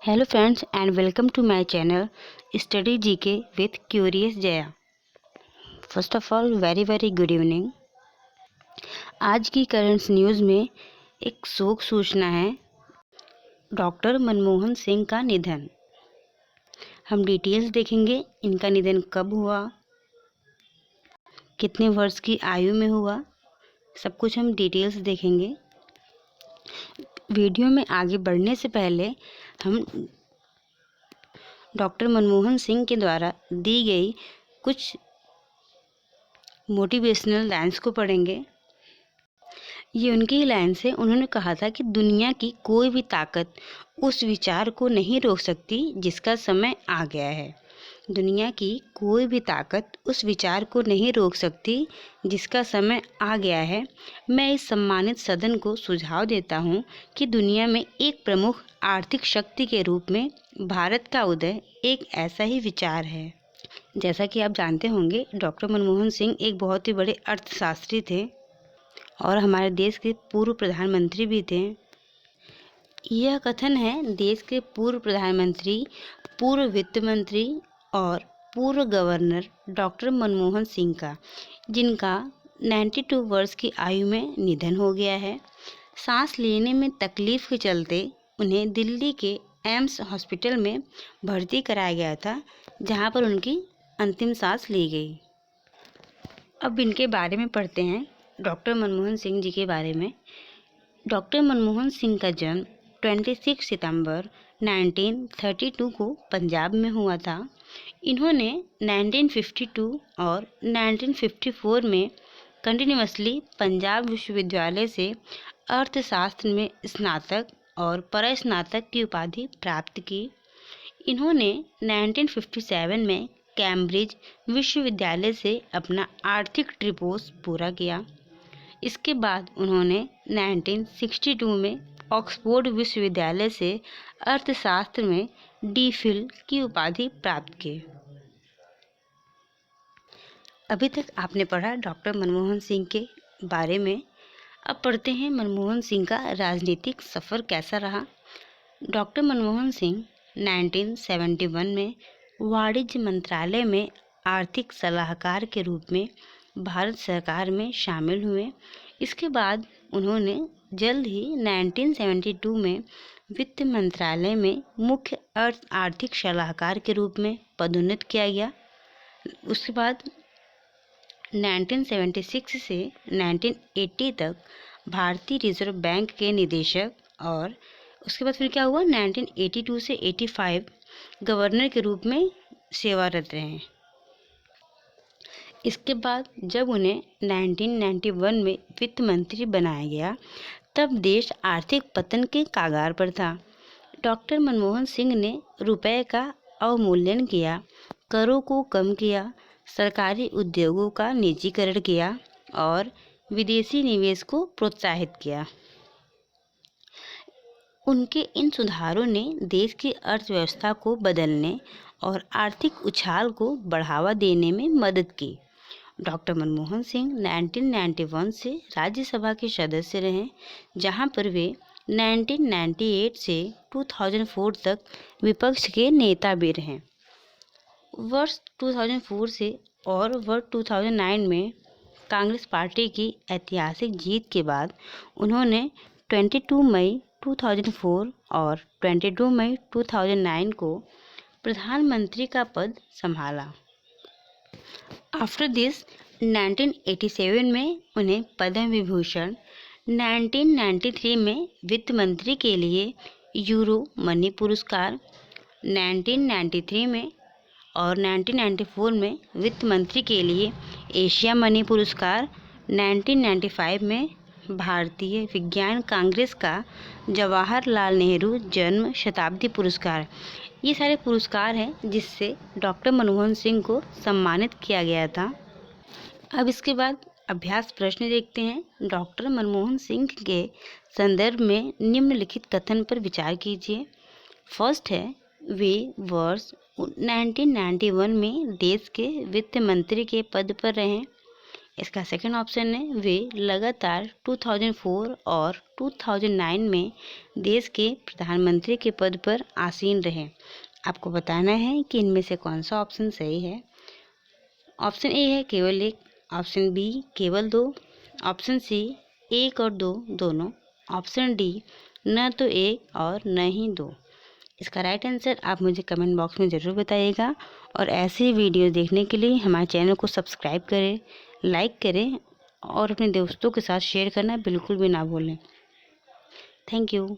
Hello friends and welcome to my channel Study GK with Curious Jaya. First of all very good evening. आज की current news में एक शोक सूचना है। डॉक्टर मनमोहन सिंह का निधन। हम डिटेल्स देखेंगे, इनका निधन कब हुआ, कितने वर्ष की आयु में हुआ, सब कुछ हम डिटेल्स देखेंगे। वीडियो में आगे बढ़ने से पहले हम डॉक्टर मनमोहन सिंह के द्वारा दी गई कुछ मोटिवेशनल लाइन्स को पढ़ेंगे। ये उनकी ही लाइन्स है। उन्होंने कहा था कि दुनिया की कोई भी ताकत उस विचार को नहीं रोक सकती जिसका समय आ गया है। दुनिया की कोई भी ताकत उस विचार को नहीं रोक सकती जिसका समय आ गया है। मैं इस सम्मानित सदन को सुझाव देता हूँ कि दुनिया में एक प्रमुख आर्थिक शक्ति के रूप में भारत का उदय एक ऐसा ही विचार है। जैसा कि आप जानते होंगे, डॉक्टर मनमोहन सिंह एक बहुत ही बड़े अर्थशास्त्री थे और हमारे देश के पूर्व प्रधानमंत्री भी थे। यह कथन है देश के पूर्व प्रधानमंत्री, पूर्व वित्त मंत्री और पूर्व गवर्नर डॉक्टर मनमोहन सिंह का, जिनका 92 वर्ष की आयु में निधन हो गया है। सांस लेने में तकलीफ के चलते उन्हें दिल्ली के एम्स हॉस्पिटल में भर्ती कराया गया था, जहां पर उनकी अंतिम सांस ली गई। अब इनके बारे में पढ़ते हैं, डॉक्टर मनमोहन सिंह जी के बारे में। डॉक्टर मनमोहन सिंह का जन्म 26 सितंबर 1932 को पंजाब में हुआ था। इन्होंने 1952 और 1954 में कंटिन्यूअसली पंजाब विश्वविद्यालय से अर्थशास्त्र में स्नातक और परस्नातक की उपाधि प्राप्त की। इन्होंने 1957 में कैम्ब्रिज विश्वविद्यालय से अपना आर्थिक ट्रिपोस पूरा किया। इसके बाद उन्होंने 1962 में ऑक्सफोर्ड विश्वविद्यालय से अर्थशास्त्र में डी.फिल की उपाधि प्राप्त की। अभी तक आपने पढ़ा डॉक्टर मनमोहन सिंह के बारे में। अब पढ़ते हैं मनमोहन सिंह का राजनीतिक सफ़र कैसा रहा। डॉक्टर मनमोहन सिंह 1971 में वाणिज्य मंत्रालय में आर्थिक सलाहकार के रूप में भारत सरकार में शामिल हुए। इसके बाद उन्होंने जल्द ही 1972 में वित्त मंत्रालय में मुख्य आर्थिक सलाहकार के रूप में पदोन्नत किया गया। उसके बाद 1976 से 1980 तक भारतीय रिजर्व बैंक के निदेशक और उसके बाद फिर क्या हुआ, 1982 से 85 गवर्नर के रूप में सेवारत रहे। इसके बाद जब उन्हें 1991 में वित्त मंत्री बनाया गया, तब देश आर्थिक पतन के कगार पर था। डॉक्टर मनमोहन सिंह ने रुपए का अवमूल्यन किया, करों को कम किया, सरकारी उद्योगों का निजीकरण किया और विदेशी निवेश को प्रोत्साहित किया। उनके इन सुधारों ने देश की अर्थव्यवस्था को बदलने और आर्थिक उछाल को बढ़ावा देने में मदद की। डॉक्टर मनमोहन सिंह 1991 से राज्यसभा के सदस्य रहे, जहां पर वे 1998 से 2004 तक विपक्ष के नेता भी रहे। वर्ष 2004 से और वर्ष 2009 में कांग्रेस पार्टी की ऐतिहासिक जीत के बाद उन्होंने 22 मई 2004 और 22 मई 2009 को प्रधानमंत्री का पद संभाला। आफ्टर दिस 1987 में उन्हें पद्म विभूषण, 1993 में वित्त मंत्री के लिए यूरो मनी पुरस्कार, 1993 में और 1994 में वित्त मंत्री के लिए एशिया मनी पुरस्कार, 1995 में भारतीय विज्ञान कांग्रेस का जवाहरलाल नेहरू जन्म शताब्दी पुरस्कार। ये सारे पुरस्कार हैं जिससे डॉक्टर मनमोहन सिंह को सम्मानित किया गया था। अब इसके बाद अभ्यास प्रश्न देखते हैं। डॉक्टर मनमोहन सिंह के संदर्भ में निम्नलिखित कथन पर विचार कीजिए। फर्स्ट है, वे वर्ष 1991 में देश के वित्त मंत्री के पद पर रहे। इसका सेकंड ऑप्शन है वे लगातार 2004 और 2009 में देश के प्रधानमंत्री के पद पर आसीन रहे। आपको बताना है कि इनमें से कौन सा ऑप्शन सही है। ऑप्शन ए है केवल एक, ऑप्शन बी केवल दो, ऑप्शन सी एक और दो दोनों, ऑप्शन डी न तो एक और न ही दो। इसका राइट आंसर आप मुझे कमेंट बॉक्स में ज़रूर बताइएगा और ऐसे वीडियो देखने के लिए हमारे चैनल को सब्सक्राइब करें, लाइक करें और अपने दोस्तों के साथ शेयर करना बिल्कुल भी ना भूलें। Thank you.